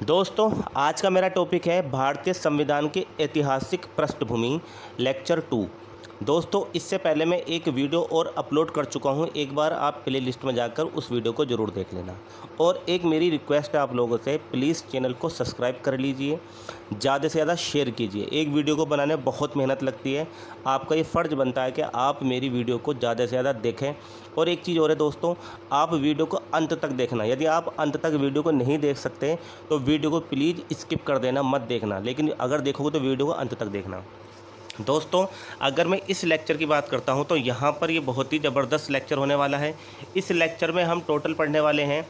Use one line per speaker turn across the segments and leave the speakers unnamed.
दोस्तों, आज का मेरा टॉपिक है भारतीय संविधान की ऐतिहासिक पृष्ठभूमि, लेक्चर 2। दोस्तों, इससे पहले मैं एक वीडियो और अपलोड कर चुका हूं। एक बार आप प्ले लिस्ट में जाकर उस वीडियो को ज़रूर देख लेना। और एक मेरी रिक्वेस्ट है आप लोगों से, प्लीज़ चैनल को सब्सक्राइब कर लीजिए, ज़्यादा से ज़्यादा शेयर कीजिए। एक वीडियो को बनाने में बहुत मेहनत लगती है। आपका ये फ़र्ज़ बनता है कि आप मेरी वीडियो को ज़्यादा से ज़्यादा देखें। और एक चीज़ और है दोस्तों, आप वीडियो को अंत तक देखना। यदि आप अंत तक वीडियो को नहीं देख सकते तो वीडियो को प्लीज़ स्किप कर देना, मत देखना। लेकिन अगर देखोगे तो वीडियो को अंत तक देखना। दोस्तों, अगर मैं इस लेक्चर की बात करता हूं तो यहाँ पर ये बहुत ही ज़बरदस्त लेक्चर होने वाला है। इस लेक्चर में हम टोटल पढ़ने वाले हैं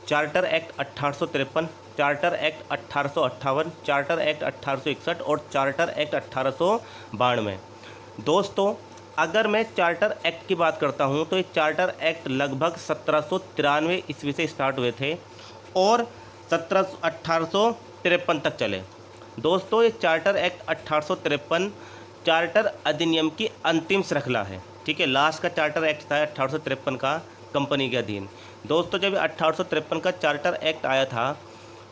charter act 1853, charter act 1858, charter act 1861 और चार्टर एक्ट 1892। दोस्तों, अगर मैं चार्टर एक्ट की बात करता हूं तो ये चार्टर एक्ट लगभग 1793 ईस्वी से स्टार्ट हुए थे और 1853 तक चले। दोस्तों, ये चार्टर एक्ट 1853 चार्टर अधिनियम की अंतिम श्रृंखला है। ठीक है, लास्ट का चार्टर एक्ट था 1853 का, कंपनी के अधीन। दोस्तों, जब 1853 का चार्टर एक्ट आया था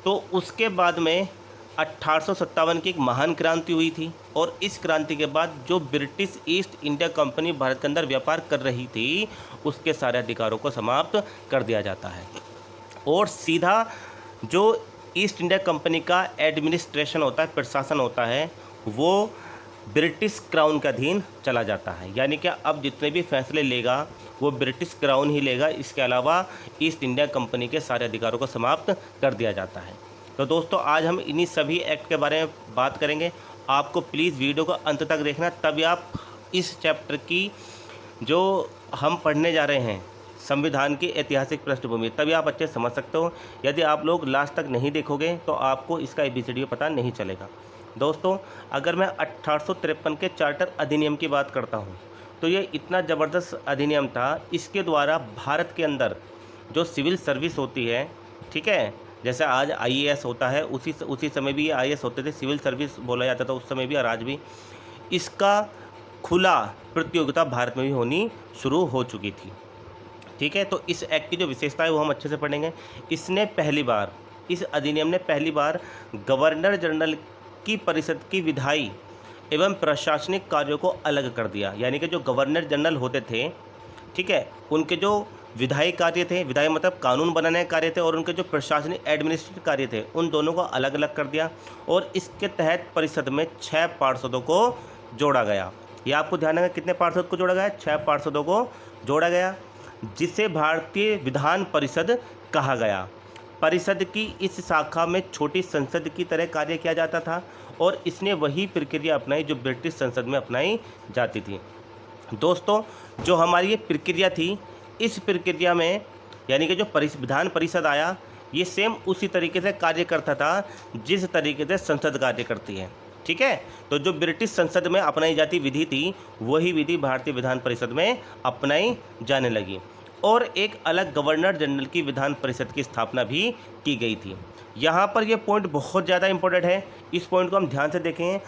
तो उसके बाद में 1857 की एक महान क्रांति हुई थी। और इस क्रांति के बाद जो British east India company Bharat के अंदर व्यापार कर रही थी, उसके सारे अधिकारों को समाप्त कर दिया जाता है और सीधा जो ईस्ट इंडिया कंपनी का एडमिनिस्ट्रेशन होता है, प्रशासन होता है, वो ब्रिटिश क्राउन के अधीन चला जाता है। यानी कि अब जितने भी फैसले लेगा वो ब्रिटिश क्राउन ही लेगा। इसके अलावा ईस्ट इंडिया कंपनी के सारे अधिकारों को समाप्त कर दिया जाता है। तो दोस्तों, आज हम इन्हीं सभी एक्ट के बारे में बात करेंगे। आपको प्लीज़ वीडियो को अंत तक देखना, तभी आप इस चैप्टर की जो हम पढ़ने जा रहे हैं, संविधान की ऐतिहासिक पृष्ठभूमि, तभी आप अच्छे समझ सकते हो। यदि आप लोग लास्ट तक नहीं देखोगे तो आपको इसका ABCD पता नहीं चलेगा। दोस्तों, अगर मैं 1853 के चार्टर अधिनियम की बात करता हूँ तो ये इतना ज़बरदस्त अधिनियम था। इसके द्वारा भारत के अंदर जो सिविल सर्विस होती है, ठीक है, जैसे आज IAS होता है, उसी समय भी ये IAS होते थे, सिविल सर्विस बोला जाता था उस समय भी और आज भी। इसका खुला प्रतियोगिता भारत में भी होनी शुरू हो चुकी थी। ठीक है, तो इस एक्ट की जो विशेषता है वो हम अच्छे से पढ़ेंगे। इस अधिनियम ने पहली बार गवर्नर जनरल की परिषद की विधायी एवं प्रशासनिक कार्यों को अलग कर दिया। यानी कि जो गवर्नर जनरल होते थे, ठीक है, उनके जो विधायी कार्य थे, विधायी मतलब कानून बनाने के कार्य थे, और उनके जो प्रशासनिक एडमिनिस्ट्रेटिव कार्य थे, उन दोनों को अलग अलग कर दिया। और इसके तहत परिषद में 6 पार्षदों को जोड़ा गया। यह आपको ध्यान रखना, कितने पार्षद को जोड़ा गया? 6 पार्षदों को जोड़ा गया, जिसे भारतीय विधान परिषद कहा गया। परिषद की इस शाखा में छोटी संसद की तरह कार्य किया जाता था और इसने वही प्रक्रिया अपनाई जो ब्रिटिश संसद में अपनाई जाती थी। दोस्तों, जो हमारी ये प्रक्रिया थी, इस प्रक्रिया में यानी कि जो विधान परिषद आया, ये सेम उसी तरीके से कार्य करता था जिस तरीके से संसद कार्य करती है। ठीक है, तो जो ब्रिटिश संसद में अपनाई जाती विधि थी, वही विधि भारतीय विधान परिषद में अपनाई जाने लगी और एक अलग गवर्नर जनरल की विधान परिषद की स्थापना भी की गई थी। यहाँ पर यह पॉइंट बहुत ज़्यादा इंपॉर्टेंट है, इस पॉइंट को हम ध्यान से देखें।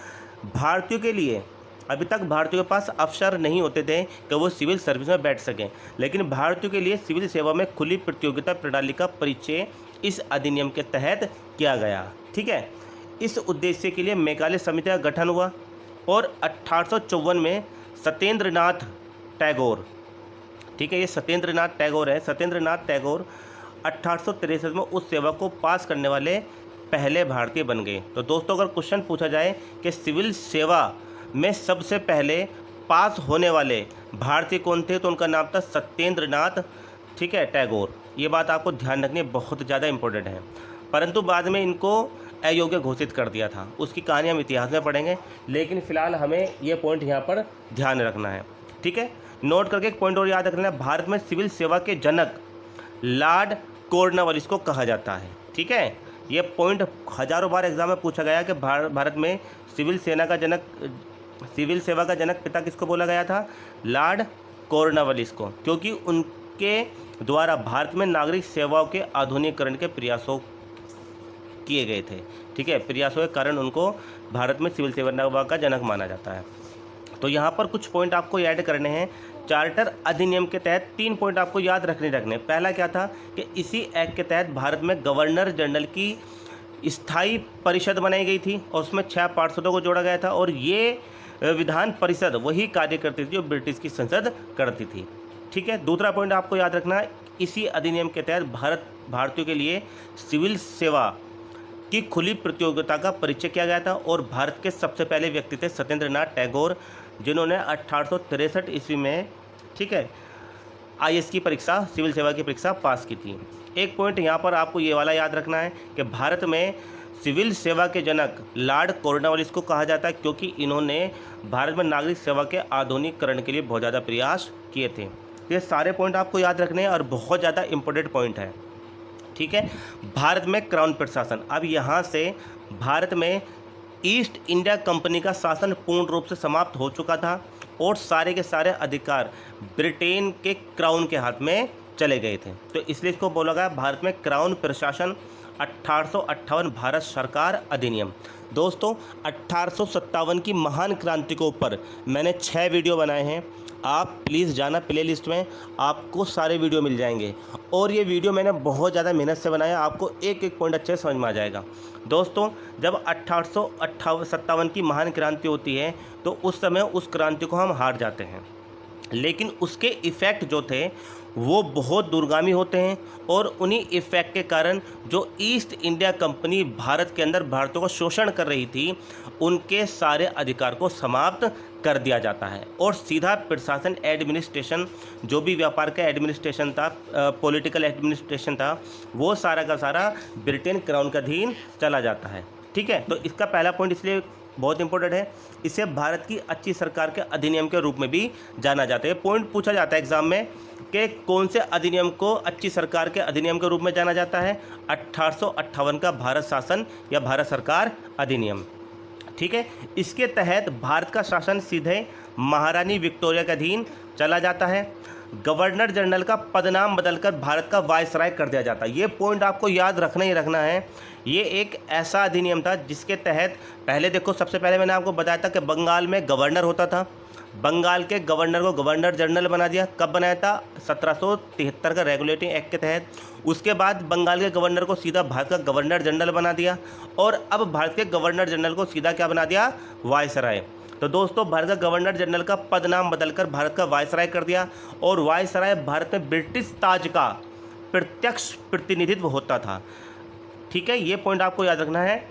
भारतीयों के लिए अभी तक भारतीयों के पास अवसर नहीं होते थे कि वो सिविल सर्विस में बैठ सकें, लेकिन भारतीयों के लिए सिविल सेवा में खुली प्रतियोगिता प्रणाली का परिचय इस अधिनियम के तहत किया गया। ठीक है, इस उद्देश्य के लिए मेघालय समिति का गठन हुआ और 1854 में सत्येंद्रनाथ टैगोर, ठीक है, ये सत्येंद्रनाथ टैगोर है, सत्येंद्रनाथ टैगोर 1863 में उस सेवा को पास करने वाले पहले भारतीय बन गए। तो दोस्तों, अगर क्वेश्चन पूछा जाए कि सिविल सेवा में सबसे पहले पास होने वाले भारतीय कौन थे, तो उनका नाम था सत्येंद्रनाथ, ठीक है, टैगोर। ये बात आपको ध्यान रखनी बहुत ज़्यादा इंपॉर्टेंट है। परंतु बाद में इनको अयोग्य घोषित कर दिया था, उसकी कहानी हम इतिहास में पढ़ेंगे, लेकिन फ़िलहाल हमें ये पॉइंट यहाँ पर ध्यान रखना है। ठीक है, नोट करके एक पॉइंट और याद रखना है, भारत में सिविल सेवा के जनक लॉर्ड कॉर्नवालिस को कहा जाता है। ठीक है, ये पॉइंट हज़ारों बार एग्जाम में पूछा गया कि भारत में सिविल सेवा का जनक पिता किसको बोला गया था? लॉर्ड कॉर्नवालिस को, क्योंकि उनके द्वारा भारत में नागरिक सेवाओं के आधुनिकीकरण के प्रयासों किए गए थे। ठीक है, प्रयासों के कारण उनको भारत में सिविल सेवा का जनक माना जाता है। तो यहाँ पर कुछ पॉइंट आपको ऐड करने हैं। चार्टर अधिनियम के तहत 3 पॉइंट आपको याद रखने। पहला क्या था कि इसी एक्ट के तहत भारत में गवर्नर जनरल की स्थायी परिषद बनाई गई थी और उसमें 6 पार्षदों को जोड़ा गया था और ये विधान परिषद वही कार्य करती थी जो ब्रिटिश की संसद करती थी। ठीक है, दूसरा पॉइंट आपको याद रखना है, इसी अधिनियम के तहत भारतीयों के लिए सिविल सेवा की खुली प्रतियोगिता का परिचय किया गया था और भारत के सबसे पहले व्यक्ति थे सत्येंद्र नाथ टैगोर, जिन्होंने 1863 ईस्वी में, ठीक है, आईएएस की परीक्षा, सिविल सेवा की परीक्षा पास की थी। एक पॉइंट यहाँ पर आपको ये वाला याद रखना है कि भारत में सिविल सेवा के जनक लॉर्ड कॉर्नवालिस को कहा जाता है, क्योंकि इन्होंने भारत में नागरिक सेवा के आधुनिकीकरण के लिए बहुत ज़्यादा प्रयास किए थे। ये सारे पॉइंट आपको याद रखने हैं और बहुत ज़्यादा इंपॉर्टेंट पॉइंट है। ठीक है, भारत में क्राउन प्रशासन, अब यहाँ से भारत में ईस्ट इंडिया कंपनी का शासन पूर्ण रूप से समाप्त हो चुका था और सारे के सारे अधिकार ब्रिटेन के क्राउन के हाथ में चले गए थे, तो इसलिए इसको बोला गया भारत में क्राउन प्रशासन। 1858 भारत सरकार अधिनियम। दोस्तों 1857 की महान क्रांति के ऊपर मैंने 6 वीडियो बनाए हैं, आप प्लीज़ जाना प्लेलिस्ट में, आपको सारे वीडियो मिल जाएंगे और ये वीडियो मैंने बहुत ज़्यादा मेहनत से बनाया, आपको एक एक पॉइंट अच्छे से समझ में आ जाएगा। दोस्तों जब 1857 की महान क्रांति होती है तो उस समय उस क्रांति को हम हार जाते हैं, लेकिन उसके इफ़ेक्ट जो थे वो बहुत दूरगामी होते हैं और उन्हीं इफ़ेक्ट के कारण जो ईस्ट इंडिया कंपनी भारत के अंदर भारतीयों को शोषण कर रही थी, उनके सारे अधिकार को समाप्त कर दिया जाता है और सीधा प्रशासन, एडमिनिस्ट्रेशन, जो भी व्यापार का एडमिनिस्ट्रेशन था, पॉलिटिकल एडमिनिस्ट्रेशन था, वो सारा का सारा ब्रिटेन क्राउन के अधीन चला जाता है। ठीक है, तो इसका पहला पॉइंट इसलिए बहुत इंपॉर्टेंट है, इसे भारत की अच्छी सरकार के अधिनियम के रूप में भी जाना जाता है। पॉइंट पूछा जाता है एग्जाम में कि कौन से अधिनियम को अच्छी सरकार के अधिनियम के रूप में जाना जाता है, 1858 का भारत शासन या भारत सरकार अधिनियम। ठीक है, इसके तहत भारत का शासन सीधे महारानी विक्टोरिया के अधीन चला जाता है। गवर्नर जनरल का पदनाम बदलकर भारत का वायसराय कर दिया जाता है। ये पॉइंट आपको याद रखना ही रखना है। ये एक ऐसा अधिनियम था जिसके तहत पहले देखो, सबसे पहले मैंने आपको बताया था कि बंगाल में गवर्नर होता था, बंगाल के गवर्नर को गवर्नर जनरल बना दिया। कब बनाया था? 1773 का रेगुलेटिंग एक्ट के तहत। उसके बाद बंगाल के गवर्नर को सीधा भारत का गवर्नर जनरल बना दिया और अब भारत के गवर्नर जनरल को सीधा क्या बना दिया? वायसराय। तो दोस्तों भारत का गवर्नर जनरल का पद नाम बदलकर भारत का वायसराय कर दिया और वायसराय भारत में ब्रिटिश ताज का प्रत्यक्ष प्रतिनिधित्व होता था। ठीक है, ये पॉइंट आपको याद रखना है।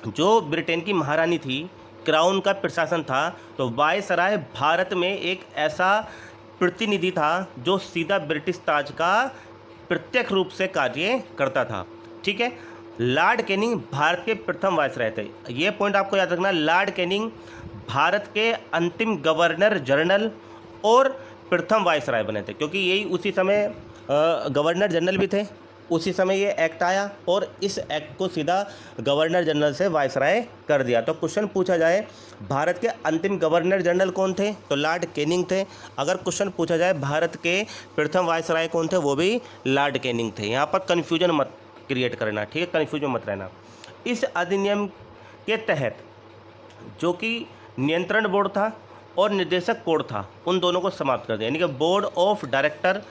जो ब्रिटेन की महारानी थी, क्राउन का प्रशासन था, तो वायसराय भारत में एक ऐसा प्रतिनिधि था जो सीधा ब्रिटिश ताज का प्रत्यक्ष रूप से कार्य करता था। ठीक है, लॉर्ड कैनिंग भारत के प्रथम वायसराय थे। ये पॉइंट आपको याद रखना, लॉर्ड कैनिंग भारत के अंतिम गवर्नर जनरल और प्रथम वायसराय बने थे, क्योंकि यही उसी समय गवर्नर जनरल भी थे। उसी समय ये एक्ट आया और इस एक्ट को सीधा गवर्नर जनरल से वायसराय कर दिया। तो क्वेश्चन पूछा जाए भारत के अंतिम गवर्नर जनरल कौन थे, तो लॉर्ड कैनिंग थे। अगर क्वेश्चन पूछा जाए भारत के प्रथम वायसराय कौन थे, वो भी लॉर्ड कैनिंग थे। यहाँ पर कन्फ्यूजन मत क्रिएट करना, ठीक है, कन्फ्यूजन मत रहना। इस अधिनियम के तहत जो कि नियंत्रण बोर्ड था और निर्देशक बोर्ड था, उन दोनों को समाप्त कर दिया, यानी कि बोर्ड ऑफ डायरेक्टर,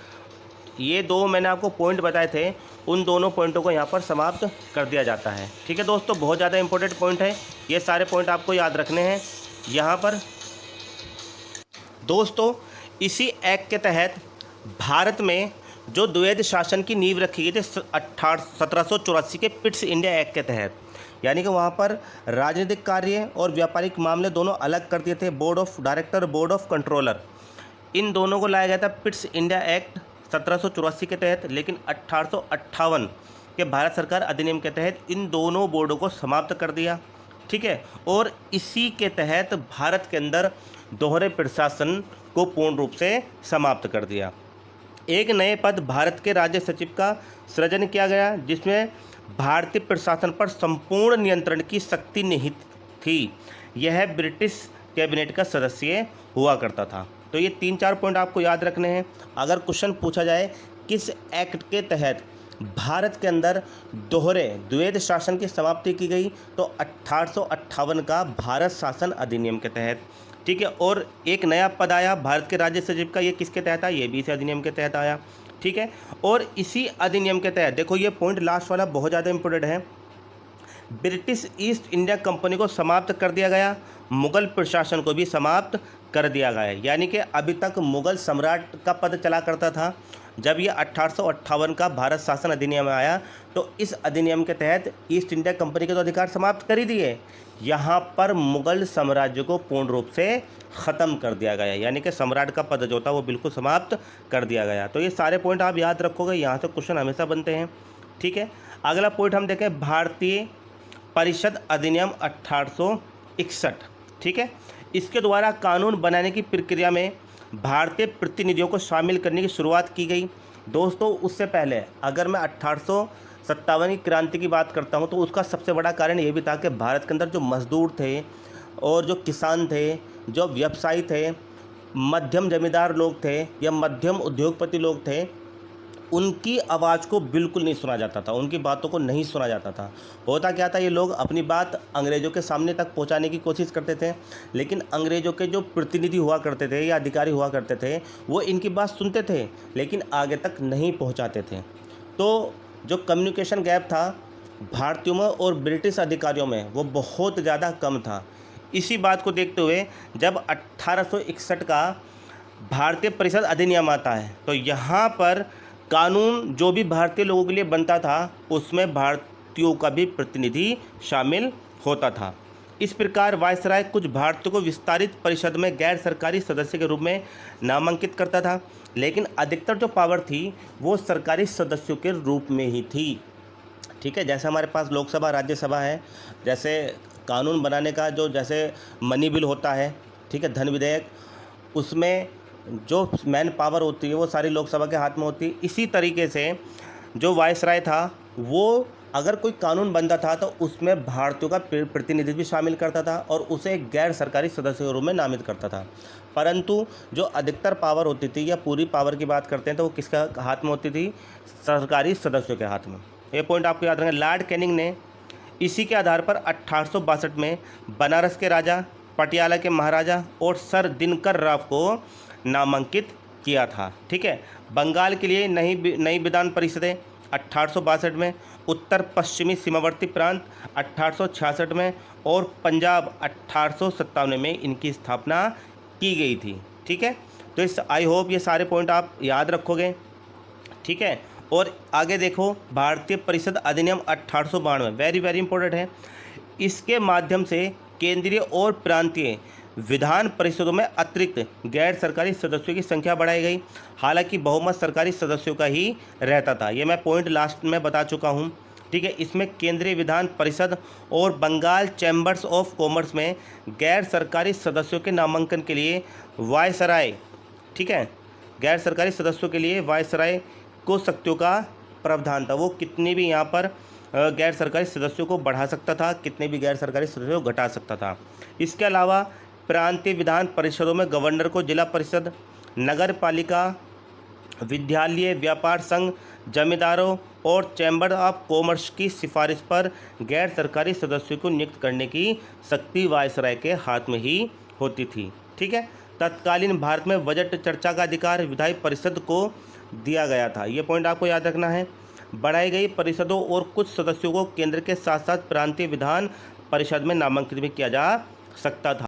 ये दो मैंने आपको पॉइंट बताए थे, उन दोनों पॉइंटों को यहाँ पर समाप्त कर दिया जाता है। ठीक है दोस्तों, बहुत ज़्यादा इंपॉर्टेंट पॉइंट है, ये सारे पॉइंट आपको याद रखने हैं यहाँ पर। दोस्तों इसी एक्ट के तहत भारत में जो द्वैध शासन की नींव रखी गई थी 1784 के पिट्स इंडिया एक्ट के तहत, यानी कि वहाँ पर राजनीतिक कार्य और व्यापारिक मामले दोनों अलग कर दिए थे, board of director, board of controller, इन दोनों को लाया गया था पिट्स इंडिया एक्ट 1784 के तहत। लेकिन 1858 के भारत सरकार अधिनियम के तहत इन दोनों बोर्डों को समाप्त कर दिया। ठीक है, और इसी के तहत भारत के अंदर दोहरे प्रशासन को पूर्ण रूप से समाप्त कर दिया। एक नए पद भारत के राज्य सचिव का सृजन किया गया, जिसमें भारतीय प्रशासन पर संपूर्ण नियंत्रण की शक्ति निहित थी। यह ब्रिटिश कैबिनेट का सदस्य हुआ करता था। तो ये 3-4 पॉइंट आपको याद रखने हैं। अगर क्वेश्चन पूछा जाए किस एक्ट के तहत भारत के अंदर दोहरे द्वैध शासन की समाप्ति की गई, तो 1858 का भारत शासन अधिनियम के तहत। ठीक है, और एक नया पद आया भारत के राज्य सचिव का, ये किसके तहत आया? ये भी इस अधिनियम के तहत आया। ठीक है, और इसी अधिनियम के तहत देखो, ये पॉइंट लास्ट वाला बहुत ज़्यादा इंपॉर्टेंट है। ब्रिटिश ईस्ट इंडिया कंपनी को समाप्त कर दिया गया, मुगल प्रशासन को भी समाप्त कर दिया गया। यानी कि अभी तक मुगल सम्राट का पद चला करता था। जब ये 1858 का भारत शासन अधिनियम आया तो इस अधिनियम के तहत ईस्ट इंडिया कंपनी के तो अधिकार समाप्त कर ही दिए, यहाँ पर मुगल साम्राज्य को पूर्ण रूप से ख़त्म कर दिया गया। यानी कि सम्राट का पद जो था वो बिल्कुल समाप्त कर दिया गया। तो ये सारे पॉइंट आप याद रखोगे, यहाँ से क्वेश्चन हमेशा बनते हैं। ठीक है, अगला पॉइंट हम देखें, भारतीय परिषद अधिनियम 1861। ठीक है, इसके द्वारा कानून बनाने की प्रक्रिया में भारतीय प्रतिनिधियों को शामिल करने की शुरुआत की गई। दोस्तों उससे पहले अगर मैं 1857 की क्रांति की बात करता हूं तो उसका सबसे बड़ा कारण ये भी था कि भारत के अंदर जो मजदूर थे और जो किसान थे, जो व्यवसायी थे, मध्यम जमींदार लोग थे या मध्यम उद्योगपति लोग थे, उनकी आवाज़ को बिल्कुल नहीं सुना जाता था, उनकी बातों को नहीं सुना जाता था। होता क्या था, ये लोग अपनी बात अंग्रेज़ों के सामने तक पहुंचाने की कोशिश करते थे, लेकिन अंग्रेज़ों के जो प्रतिनिधि हुआ करते थे या अधिकारी हुआ करते थे वो इनकी बात सुनते थे लेकिन आगे तक नहीं पहुंचाते थे। तो जो कम्युनिकेशन गैप था भारतीयों में और ब्रिटिश अधिकारियों में वो बहुत ज़्यादा कम था। इसी बात को देखते हुए जब 1861 का भारतीय परिषद अधिनियम आता है तो यहाँ पर कानून जो भी भारतीय लोगों के लिए बनता था उसमें भारतीयों का भी प्रतिनिधि शामिल होता था। इस प्रकार वायसराय कुछ भारतीयों को विस्तारित परिषद में गैर सरकारी सदस्य के रूप में नामांकित करता था, लेकिन अधिकतर जो पावर थी वो सरकारी सदस्यों के रूप में ही थी। ठीक है, जैसे हमारे पास लोकसभा राज्यसभा है, जैसे कानून बनाने का जो जैसे मनी बिल होता है, ठीक है, धन विधेयक, उसमें जो मैन पावर होती है वो सारी लोकसभा के हाथ में होती है। इसी तरीके से जो वायसराय था वो अगर कोई कानून बनता था तो उसमें भारतीयों का प्रतिनिधि भी शामिल करता था और उसे एक गैर सरकारी सदस्य के रूप में नामित करता था। परंतु जो अधिकतर पावर होती थी या पूरी पावर की बात करते हैं तो वो किसका हाथ में होती थी, सरकारी सदस्यों के हाथ में। ये पॉइंट आपको याद रखेंगे। लॉर्ड कैनिंग ने इसी के आधार पर 1862 में बनारस के राजा, पटियाला के महाराजा और सर दिनकर राव को नामांकित किया था। ठीक है, बंगाल के लिए नई विधान परिषदें 1862 में, उत्तर पश्चिमी सीमावर्ती प्रांत 1866 में और पंजाब 1857 में इनकी स्थापना की गई थी। ठीक है, तो इस आई होप ये सारे पॉइंट आप याद रखोगे। ठीक है, और आगे देखो, भारतीय परिषद अधिनियम 1892 वेरी वेरी इंपॉर्टेंट है। इसके माध्यम से केंद्रीय और प्रांतीय विधान परिषदों में अतिरिक्त गैर सरकारी सदस्यों की संख्या बढ़ाई गई। हालांकि बहुमत सरकारी सदस्यों का ही रहता था, ये मैं पॉइंट लास्ट में बता चुका हूँ। ठीक है, इसमें केंद्रीय विधान परिषद और बंगाल चैम्बर्स ऑफ कॉमर्स में गैर सरकारी सदस्यों के नामांकन के लिए वायसराय, ठीक है, गैर सरकारी सदस्यों के लिए वायसराय को शक्तियों का प्रावधान था। वो कितनी भी यहाँ पर गैर सरकारी सदस्यों को बढ़ा सकता था, कितने भी गैर सरकारी सदस्यों को घटा सकता था। इसके अलावा प्रांतीय विधान परिषदों में गवर्नर को जिला परिषद, नगर पालिका, विद्यालय, व्यापार संघ, जमींदारों और चैम्बर ऑफ कॉमर्स की सिफारिश पर गैर सरकारी सदस्यों को नियुक्त करने की शक्ति वायसराय के हाथ में ही होती थी। ठीक है, तत्कालीन भारत में बजट चर्चा का अधिकार विधायी परिषद को दिया गया था। ये पॉइंट आपको याद रखना है। बढ़ाई गई परिषदों और कुछ सदस्यों को केंद्र के साथ साथ प्रांतीय विधान परिषद में नामांकित भी किया जा सकता था।